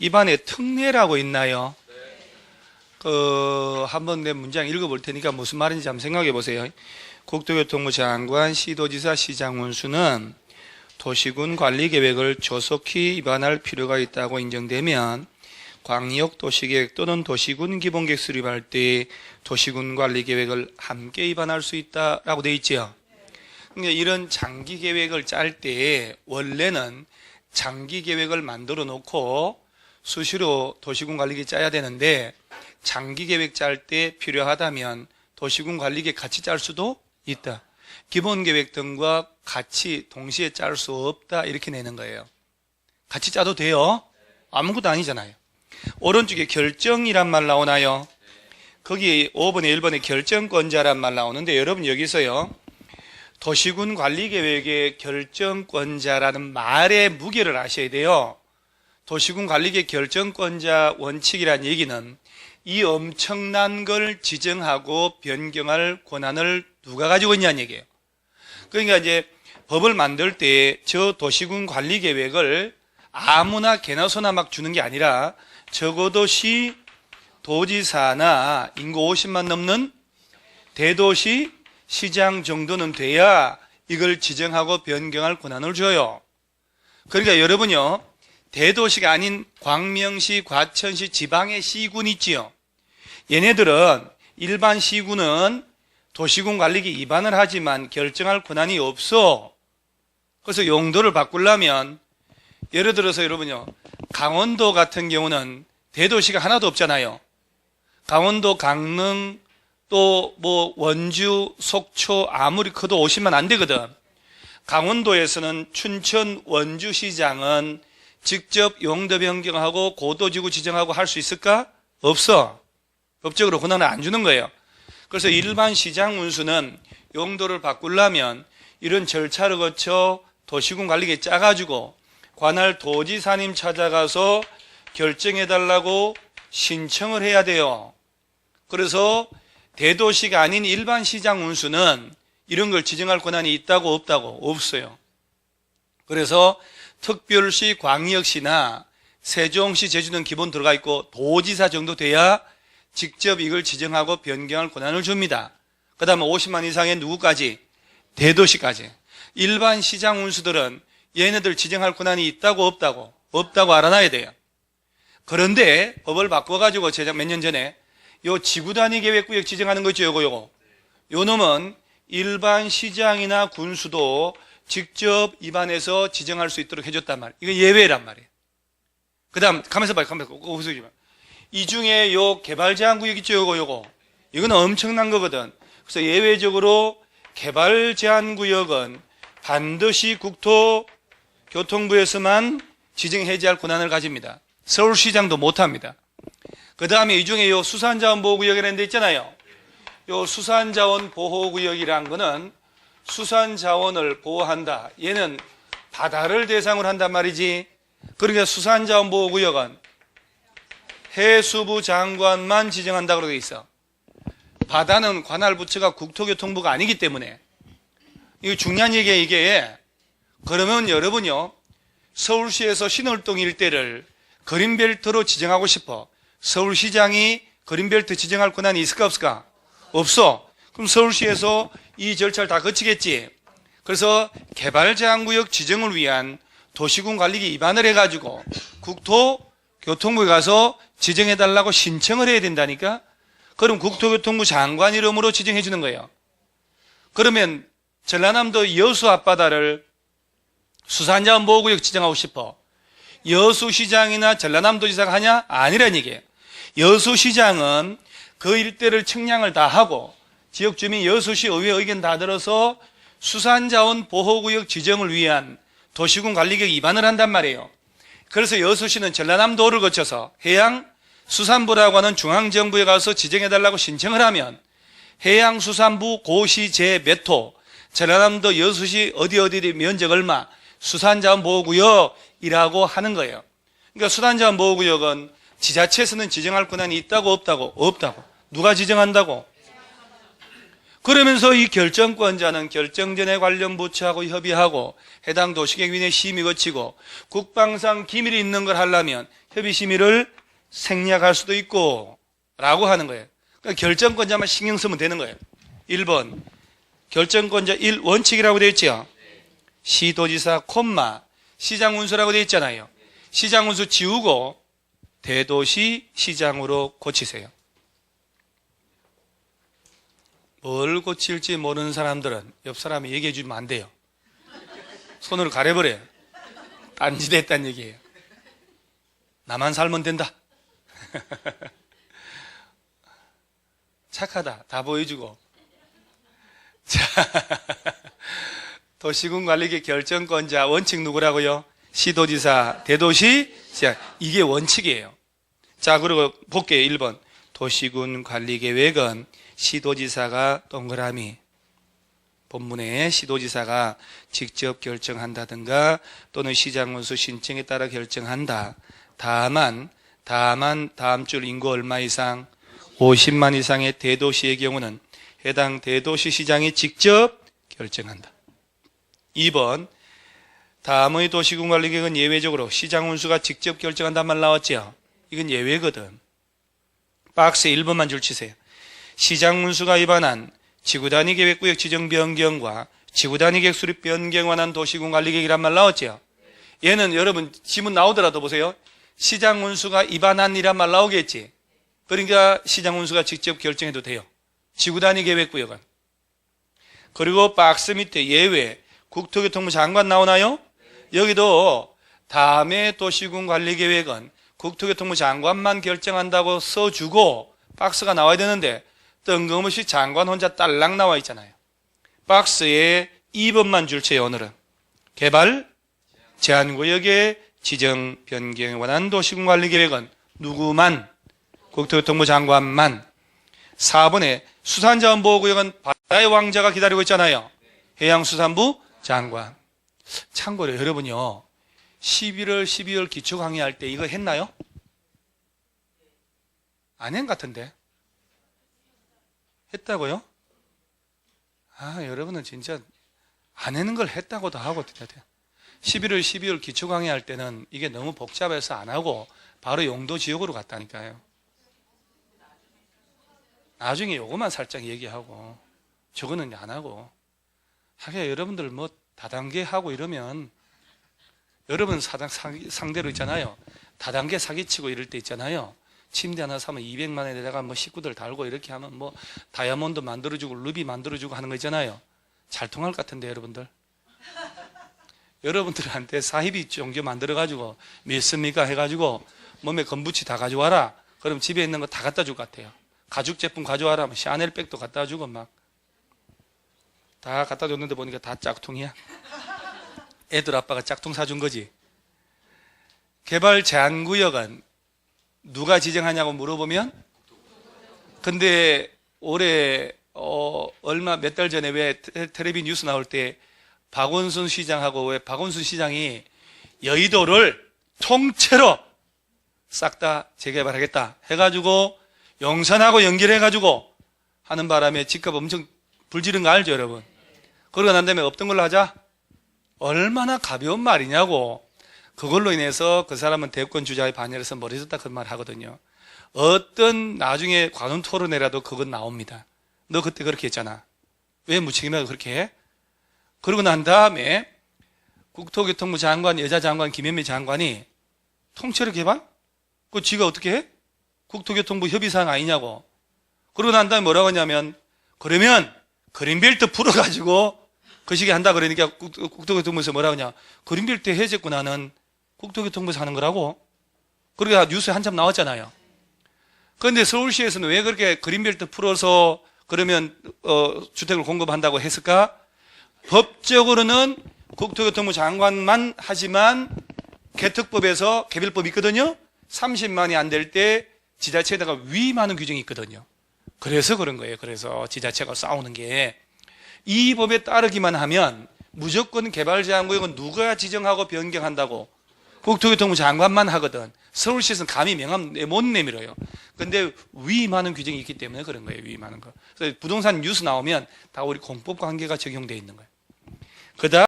입안에 특례라고 있나요? 한번 내 문장 읽어볼 테니까 무슨 말인지 한번 생각해 보세요. 국토교통부 장관, 시도지사, 시장군수는 도시군 관리계획을 조속히 입안할 필요가 있다고 인정되면 광역도시계획 또는 도시군 기본계획 수립할 때 도시군 관리계획을 함께 입안할 수 있다라고 돼 있죠. 그러니까 이런 장기계획을 짤 때 원래는 장기계획을 만들어 놓고 수시로 도시군 관리계획 짜야 되는데 장기계획 짤 때 필요하다면 도시군 관리계획 같이 짤 수도 있다. 기본계획 등과 같이 동시에 짤 수 없다 이렇게 내는 거예요. 같이 짜도 돼요? 아무것도 아니잖아요. 오른쪽에 결정이란 말 나오나요? 거기 5번에 1번에 결정권자란 말 나오는데 여러분 여기서요 도시군 관리계획의 결정권자라는 말의 무게를 아셔야 돼요. 도시군 관리계획 결정권자 원칙이란 얘기는 이 엄청난 걸 지정하고 변경할 권한을 누가 가지고 있냐는 얘기예요. 그러니까 이제 법을 만들 때 저 도시군 관리계획을 아무나 개나 소나 막 주는 게 아니라 적어도 시 도지사나 인구 50만 넘는 대도시 시장 정도는 돼야 이걸 지정하고 변경할 권한을 줘요. 그러니까 여러분요 대도시가 아닌 광명시, 과천시, 지방의 시군 있지요. 얘네들은 일반 시군은 도시군 관리계획 위반을 하지만 결정할 권한이 없어. 그래서 용도를 바꾸려면 예를 들어서 여러분요 강원도 같은 경우는 대도시가 하나도 없잖아요. 강원도, 강릉, 또 뭐 원주, 속초 아무리 커도 50만 안 되거든. 강원도에서는 춘천 원주시장은 직접 용도 변경하고 고도지구 지정하고 할 수 있을까? 없어. 법적으로 권한을 안 주는 거예요. 그래서 일반 시장 운수는 용도를 바꾸려면 이런 절차를 거쳐 도시군 관리계획 짜가지고 관할 도지사님 찾아가서 결정해달라고 신청을 해야 돼요. 그래서 대도시가 아닌 일반 시장 운수는 이런 걸 지정할 권한이 있다고 없다고? 없어요. 그래서 특별시, 광역시나 세종시, 제주도는 기본 들어가 있고 도지사 정도 돼야 직접 이걸 지정하고 변경할 권한을 줍니다. 그 다음에 50만 이상의 누구까지? 대도시까지. 일반 시장 운수들은 얘네들 지정할 권한이 있다고 없다고? 없다고 알아놔야 돼요. 그런데 법을 바꿔가지고 제작 몇 년 전에 요 지구단위 계획구역 지정하는 거 있죠, 요거. 요 놈은 일반 시장이나 군수도 직접 입안해서 지정할 수 있도록 해줬단 말이에요. 이거 예외란 말이에요. 그 다음, 가면서 봐요, 이 중에 요 개발 제한 구역 있죠, 요거. 이거는 엄청난 거거든. 그래서 예외적으로 개발 제한 구역은 반드시 국토교통부에서만 지정 해제할 권한을 가집니다. 서울시장도 못합니다. 그 다음에 이 중에 요 수산자원보호구역이라는 데 있잖아요. 요 수산자원보호구역이란 거는 수산자원을 보호한다. 얘는 바다를 대상으로 한단 말이지. 그러니까 수산자원보호구역은 해수부 장관만 지정한다고 되어 있어. 바다는 관할 부처가 국토교통부가 아니기 때문에. 이거 중요한 얘기예요, 이게. 그러면 여러분요, 서울시에서 신월동 일대를 그린벨트로 지정하고 싶어. 서울시장이 그린벨트 지정할 권한이 있을까 없을까? 없어. 그럼 서울시에서 이 절차를 다 거치겠지. 그래서 개발제한구역 지정을 위한 도시군 관리계획 위반을 해가지고 국토교통부에 가서 지정해달라고 신청을 해야 된다니까? 그럼 국토교통부 장관 이름으로 지정해 주는 거예요. 그러면 전라남도 여수 앞바다를 수산자원보호구역 지정하고 싶어. 여수시장이나 전라남도지사가 하냐? 아니란 얘기예요. 여수시장은 그 일대를 측량을 다 하고 지역주민 여수시 의회 의견 다 들어서 수산자원보호구역 지정을 위한 도시군 관리계획 위반을 한단 말이에요. 그래서 여수시는 전라남도를 거쳐서 해양수산부라고 하는 중앙정부에 가서 지정해달라고 신청을 하면 해양수산부 고시제 몇 호, 전라남도 여수시 어디 면적 얼마, 수산자원보호구역이라고 하는 거예요. 그러니까 수산자원보호구역은 지자체에서는 지정할 권한이 있다고 없다고? 없다고. 누가 지정한다고? 그러면서 이 결정권자는 결정전에 관련 부처하고 협의하고 해당 도시계획위원회 심의 거치고 국방상 기밀이 있는 걸 하려면 협의심의를 생략할 수도 있고 라고 하는 거예요. 그러니까 결정권자만 신경 쓰면 되는 거예요. 1번 결정권자 1 원칙이라고 되어 있죠. 시도지사 콤마 시장운수라고 되어 있잖아요. 시장운수 지우고 대도시 시장으로 고치세요. 뭘 고칠지 모르는 사람들은 옆 사람이 얘기해 주면 안 돼요. 손으로 가려버려요. 딴짓했다는 얘기예요. 나만 살면 된다. 착하다. 다 보여주고. 자, 도시군관리계 결정권자 원칙 누구라고요? 시도지사, 대도시, 시장. 이게 원칙이에요. 자, 그리고 볼게요. 1번. 도시군관리계획은 시도지사가 동그라미 본문에 시도지사가 직접 결정한다든가 또는 시장운수 신청에 따라 결정한다. 다만 다음 줄 인구 얼마 이상 50만 이상의 대도시의 경우는 해당 대도시 시장이 직접 결정한다. 2번 다음의 도시군관리계획은 예외적으로 시장운수가 직접 결정한다는 말 나왔죠. 이건 예외거든. 박스에 1번만 줄 치세요. 시장운수가 위반한 지구단위 계획구역 지정 변경과 지구단위 계획 수립 변경에 관한 도시군관리계획이란 말 나왔죠. 얘는 여러분 지문 나오더라도 보세요. 시장운수가 위반한 이란 말 나오겠지. 그러니까 시장운수가 직접 결정해도 돼요. 지구단위 계획구역은. 그리고 박스 밑에 예외 국토교통부 장관 나오나요? 여기도 다음의 도시군관리계획은 국토교통부 장관만 결정한다고 써주고 박스가 나와야 되는데 뜬금없이 장관 혼자 딸랑 나와 있잖아요. 박스에 2번만 줄쳐요. 오늘은 개발 제한구역의 지정 변경에 관한 도시군관리계획은 누구만? 국토교통부 장관만. 4번에 수산자원보호구역은 바다의 왕자가 기다리고 있잖아요. 해양수산부 장관. 참고로 여러분요 11월 12월 기초강의할 때 이거 했나요? 안 한 것 같은데. 했다고요? 아, 여러분은 진짜 안 하는 걸 했다고도 하고 11월 12월 기초강의 할 때는 이게 너무 복잡해서 안 하고 바로 용도 지역으로 갔다니까요. 나중에 요거만 살짝 얘기하고 저거는 안 하고. 하긴 여러분들 뭐 다단계 하고 이러면 여러분 상대로 있잖아요. 다단계 사기치고 이럴 때 있잖아요. 침대 하나 사면 200만 원에다가 뭐 식구들 달고 이렇게 하면 뭐 다이아몬드 만들어주고 루비 만들어주고 하는 거 있잖아요. 잘 통할 것 같은데 여러분들. 여러분들한테 사희비 종교 만들어가지고 믿습니까 해가지고 몸에 건부치 다 가져와라. 그럼 집에 있는 거 다 갖다 줄 것 같아요. 가죽 제품 가져와라. 샤넬백도 갖다 주고 막 다 갖다 줬는데 보니까 다 짝퉁이야. 애들 아빠가 짝퉁 사준 거지. 개발 제한구역은 누가 지정하냐고 물어보면 근데 올해 얼마 몇 달 전에 왜 텔레비 뉴스 나올 때 박원순 시장하고 왜 박원순 시장이 여의도를 통째로 싹 다 재개발하겠다 해가지고 용산하고 연결해가지고 하는 바람에 집값 엄청 불지른 거 알죠 여러분? 그러고 난 다음에 없던 걸로 하자? 얼마나 가벼운 말이냐고. 그걸로 인해서 그 사람은 대권 주자의 반열에서 머리 졌다 그 말 하거든요. 어떤 나중에 관훈 토론회라도 그건 나옵니다. 너 그때 그렇게 했잖아. 왜 무책임하게 그렇게 해? 그러고 난 다음에 국토교통부 장관, 여자 장관 김현미 장관이 통째로 개발? 그거 지가 어떻게 해? 국토교통부 협의사항 아니냐고. 그러고 난 다음에 뭐라고 하냐면 그러면 그린벨트 풀어가지고 그 시기에 한다 그러니까 국토교통부에서 뭐라고 하냐. 그린벨트 해제했고 나는 국토교통부에서 하는 거라고. 그러니까 뉴스에 한참 나왔잖아요. 그런데 서울시에서는 왜 그렇게 그린벨트 풀어서 그러면 주택을 공급한다고 했을까? 법적으로는 국토교통부 장관만 하지만 개특법에서 개별법이 있거든요. 30만이 안 될 때 지자체에다가 위임하는 규정이 있거든요. 그래서 그런 거예요. 그래서 지자체가 싸우는 게 이 법에 따르기만 하면 무조건 개발제한구역은 누가 지정하고 변경한다고? 국토교통부 장관만 하거든. 서울시에서는 감히 명함 못 내밀어요. 근데 위임하는 규정이 있기 때문에 그런 거예요. 위임하는 거. 그래서 부동산 뉴스 나오면 다 우리 공법과 관계가 적용되어 있는 거예요. 그다음